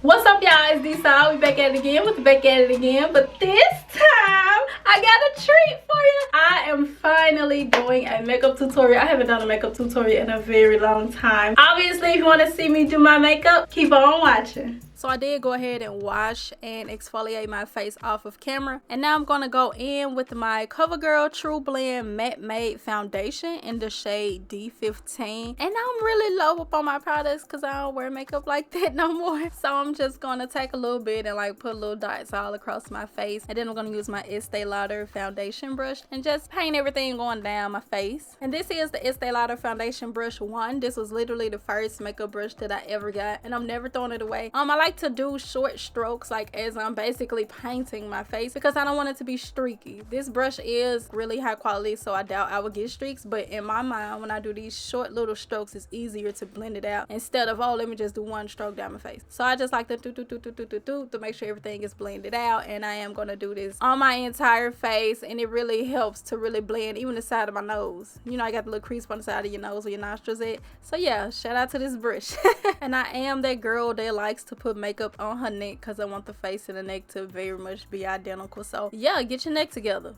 What's up, y'all? It's DeSade. We back at it again with the back at it again, but this time I got a treat for you. I am finally doing a makeup tutorial. I haven't done a makeup tutorial in a very long time. Obviously, if you want to see me do my makeup, keep on watching. So I did go ahead and wash and exfoliate my face off of camera, and now I'm gonna go in with my CoverGirl True Blend Matte Made Foundation in the shade D15. And I'm really low up on my products because I don't wear makeup like that no more. So I'm just gonna take a little bit and like put little dots all across my face, and then I'm gonna use my Estee Lauder foundation brush and just paint everything going down my face. And this is the Estee Lauder foundation brush 1. This was literally the first makeup brush that I ever got, and I'm never throwing it away. I like to do short strokes like as I'm basically painting my face because I don't want it to be streaky. This brush is really high quality, so I doubt I will get streaks, but in my mind when I do these short little strokes, it's easier to blend it out instead of, oh, let me just do one stroke down my face. So I just like to do to make sure everything is blended out, and I am going to do this on my entire face, and it really helps to really blend even the side of my nose. You know, I got the little crease on the side of your nose where your nostrils at. So yeah, shout out to this brush. And I am that girl that likes to put makeup on her neck because I want the face and the neck to very much be identical. So yeah, get your neck together.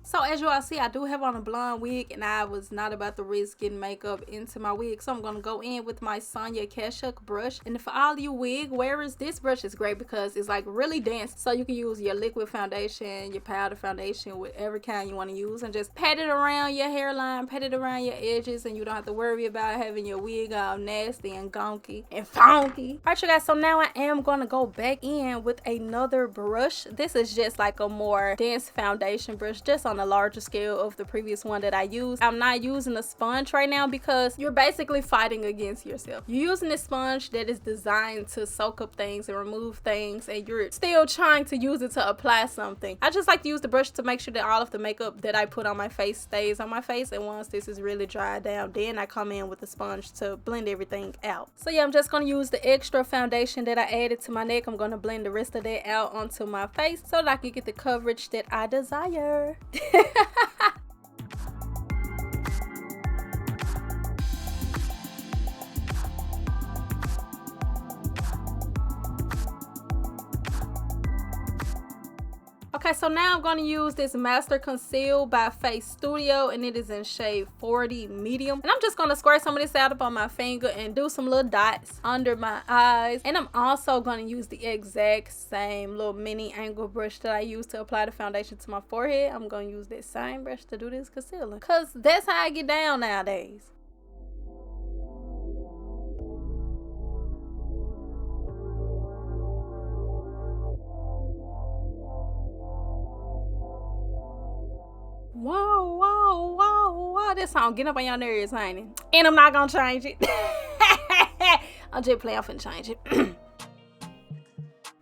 So as you all see, I do have on a blonde wig, and I was not about to risk getting makeup into my wig, so I'm going to go in with my Sonia Kashuk brush. And for all you wig wearers, this brush is great because it's like really dense, so you can use your liquid foundation, your powder foundation, whatever kind you want to use, and just pat it around your hairline, pat it around your edges, and you don't have to worry about having your wig all nasty and gonky and funky. Alright you guys, so now I am going to go back in with another brush. This is just like a more dense foundation brush, just on a larger scale of the previous one that I used. I'm not using a sponge right now because you're basically fighting against yourself. You're using a sponge that is designed to soak up things and remove things, and you're still trying to use it to apply something. I just like to use the brush to make sure that all of the makeup that I put on my face stays on my face, and once this is really dried down, then I come in with the sponge to blend everything out. So yeah, I'm just going to use the extra foundation that I added to my neck. I'm going to blend the rest of that out onto my face so that I can get the coverage that I desire. Okay, so now I'm going to use this Master Conceal by Face Studio, and it is in shade 40 medium. And I'm just going to squirt some of this out up on my finger and do some little dots under my eyes. And I'm also going to use the exact same little mini angle brush that I used to apply the foundation to my forehead. I'm going to use that same brush to do this concealer because that's how I get down nowadays. Whoa, this song getting up on your nerves, honey. And I'm not gonna change it. I'm just playing off and change it.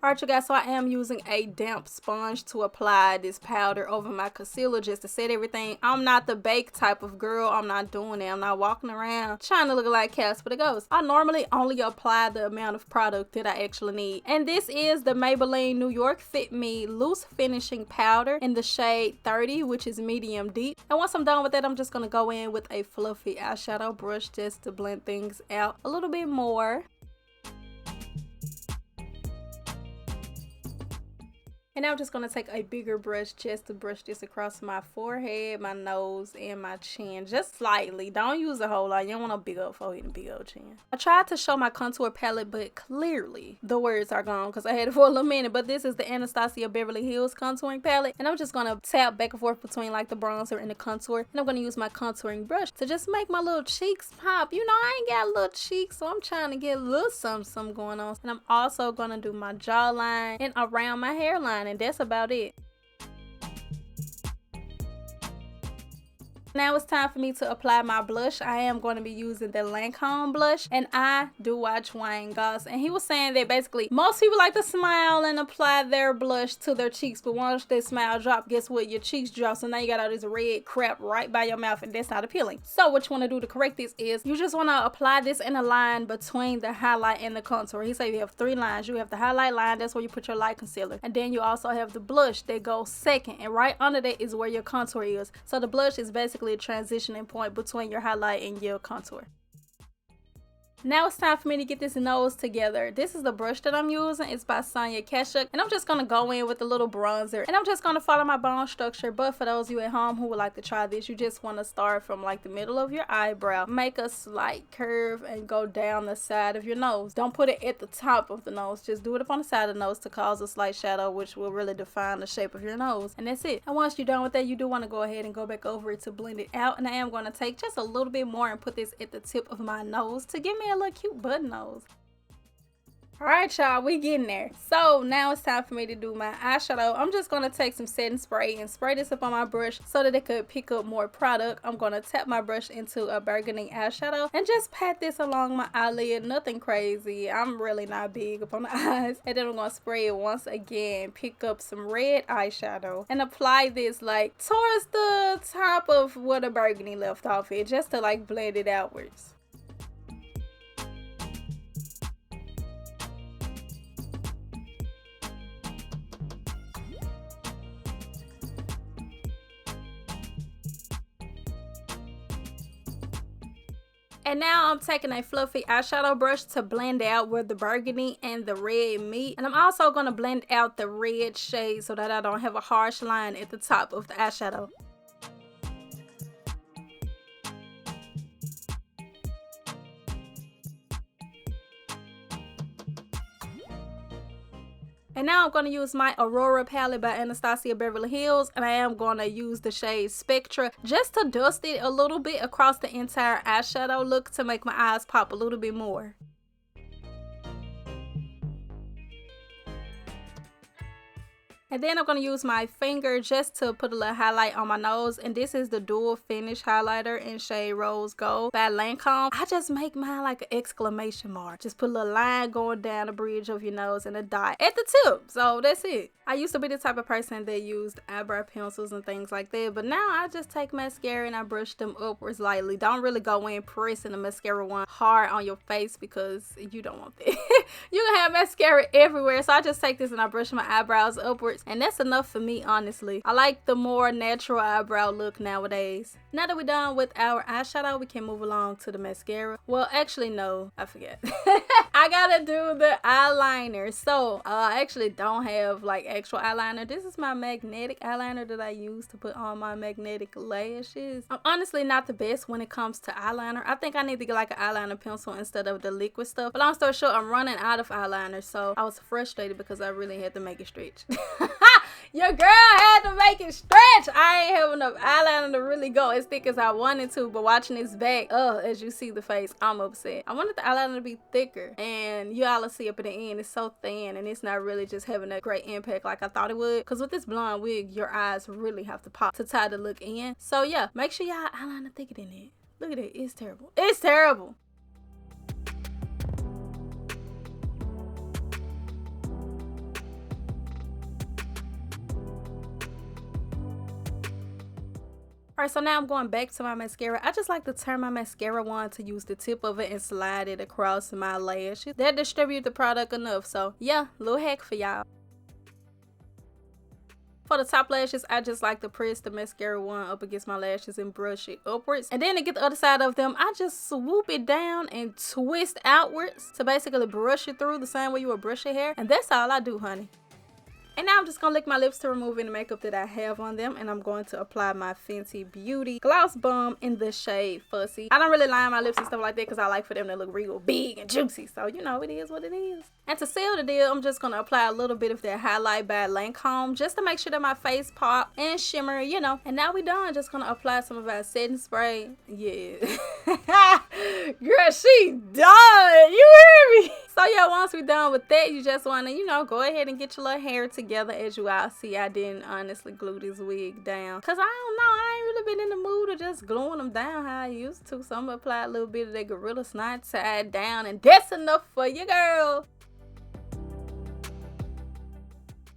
Alright you guys, so I am using a damp sponge to apply this powder over my concealer just to set everything. I'm not the bake type of girl. I'm not doing it. I'm not walking around trying to look like Casper the Ghost. I normally only apply the amount of product that I actually need. And this is the Maybelline New York Fit Me Loose Finishing Powder in the shade 30, which is medium deep. And once I'm done with that, I'm just going to go in with a fluffy eyeshadow brush just to blend things out a little bit more. And now I'm just going to take a bigger brush just to brush this across my forehead, my nose, and my chin. Just slightly. Don't use a whole lot. You don't want a big old forehead and big old chin. I tried to show my contour palette, but clearly the words are gone because I had it for a little minute. But this is the Anastasia Beverly Hills contouring palette. And I'm just going to tap back and forth between like the bronzer and the contour. And I'm going to use my contouring brush to just make my little cheeks pop. You know, I ain't got little cheeks, so I'm trying to get a little something going on. And I'm also going to do my jawline and around my hairline. And that's about it. Now it's time for me to apply my blush. I am going to be using the Lancome blush, and I do watch Wayne Goss, and he was saying that basically most people like to smile and apply their blush to their cheeks, but once their smile drop, guess what? Your cheeks drop, so now you got all this red crap right by your mouth, and that's not appealing. So what you want to do to correct this is you just want to apply this in a line between the highlight and the contour. He said you have 3 lines. You have the highlight line, that's where you put your light concealer, and then you also have the blush that goes second, and right under that is where your contour is. So the blush is basically a transitioning point between your highlight and your contour. Now it's time for me to get this nose together. This is the brush that I'm using. It's by Sonia Kashuk, and I'm just going to go in with a little bronzer, and I'm just going to follow my bone structure. But for those of you at home who would like to try this, you just want to start from like the middle of your eyebrow, make a slight curve, and go down the side of your nose. Don't put it at the top of the nose, just do it up on the side of the nose to cause a slight shadow, which will really define the shape of your nose, and that's it. And once you're done with that, you do want to go ahead and go back over it to blend it out, and I am going to take just a little bit more and put this at the tip of my nose to give me a little cute button nose. Alright y'all, we getting there. So now it's time for me to do my eyeshadow. I'm just going to take some setting spray and spray this up on my brush so that it could pick up more product. I'm going to tap my brush into a burgundy eyeshadow and just pat this along my eyelid. Nothing crazy. I'm really not big up on the eyes. And then I'm going to spray it once again, pick up some red eyeshadow, and apply this like towards the top of where the burgundy left off it, just to like blend it outwards. And now I'm taking a fluffy eyeshadow brush to blend out where the burgundy and the red meet. And I'm also going to blend out the red shade so that I don't have a harsh line at the top of the eyeshadow. And now I'm going to use my Aurora palette by Anastasia Beverly Hills, and I am going to use the shade Spectra just to dust it a little bit across the entire eyeshadow look to make my eyes pop a little bit more. And then I'm going to use my finger just to put a little highlight on my nose. And this is the Dual Finish Highlighter in shade Rose Gold by Lancome. I just make mine like an exclamation mark. Just put a little line going down the bridge of your nose and a dot at the tip. So that's it. I used to be the type of person that used eyebrow pencils and things like that. But now I just take mascara and I brush them upwards lightly. Don't really go in pressing the mascara one hard on your face because you don't want that. You can have mascara everywhere. So I just take this and I brush my eyebrows upwards. And that's enough for me, honestly. I like the more natural eyebrow look nowadays. Now that we're done with our eyeshadow, we can move along to the mascara. Well, actually, no, I forget. I gotta do the eyeliner. So, I actually don't have like actual eyeliner. This is my magnetic eyeliner that I use to put on my magnetic lashes. I'm honestly not the best when it comes to eyeliner. I think I need to get like an eyeliner pencil instead of the liquid stuff. But long story short, I'm running out of eyeliner. So, I was frustrated because I really had to make it stretch. Your girl had to make it stretch. I ain't have enough eyeliner to really go as thick as I wanted to, but watching this back, as you see the face, I'm upset. I wanted the eyeliner to be thicker, and you all will see up at the end, it's so thin, and it's not really just having a great impact like I thought it would, because with this blonde wig, your eyes really have to pop to tie the look in. So yeah, make sure y'all eyeliner thicker than it. Look at it, it's terrible. It's terrible. Alright, so now I'm going back to my mascara. I just like to turn my mascara wand to use the tip of it and slide it across my lashes. That distribute the product enough. So yeah, little hack for y'all. For the top lashes, I just like to press the mascara wand up against my lashes and brush it upwards. And then to get the other side of them, I just swoop it down and twist outwards to basically brush it through the same way you would brush your hair. And that's all I do, honey. And now I'm just going to lick my lips to remove any makeup that I have on them. And I'm going to apply my Fenty Beauty Gloss Bomb in the shade Fussy. I don't really line my lips and stuff like that because I like for them to look real big and juicy. So, you know, it is what it is. And to seal the deal, I'm just going to apply a little bit of that highlight by Lancome just to make sure that my face pop and shimmer, you know. And now we done. Just going to apply some of our setting spray. Yeah. Girl, she done. You hear me? So yeah, once we're done with that, you just want to, you know, go ahead and get your little hair together. As you all see, I didn't honestly glue this wig down because I don't know, I ain't really been in the mood of just gluing them down how I used to. So I'm gonna apply a little bit of that Gorilla Snot side down, and that's enough for you, girl.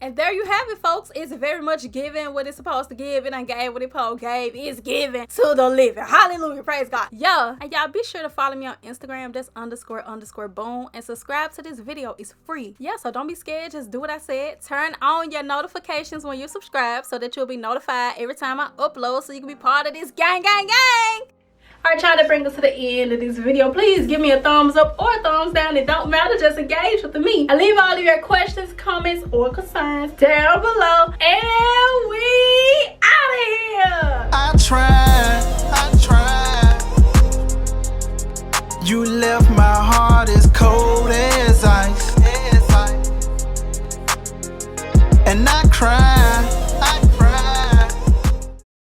And there you have it, folks. It's very much giving what it's supposed to give. And I gave what it supposed to gave. It's given to the living. Hallelujah. Praise God. Yeah. And y'all be sure to follow me on Instagram. That's __boom. And subscribe to this video. It's free. Yeah, so don't be scared. Just do what I said. Turn on your notifications when you subscribe so that you'll be notified every time I upload so you can be part of this gang. Alright, trying to bring us to the end of this video. Please give me a thumbs up or a thumbs down. It don't matter. Just engage with me. And leave all of your questions, comments, or concerns down below. And we out of here. I tried. You left my heart as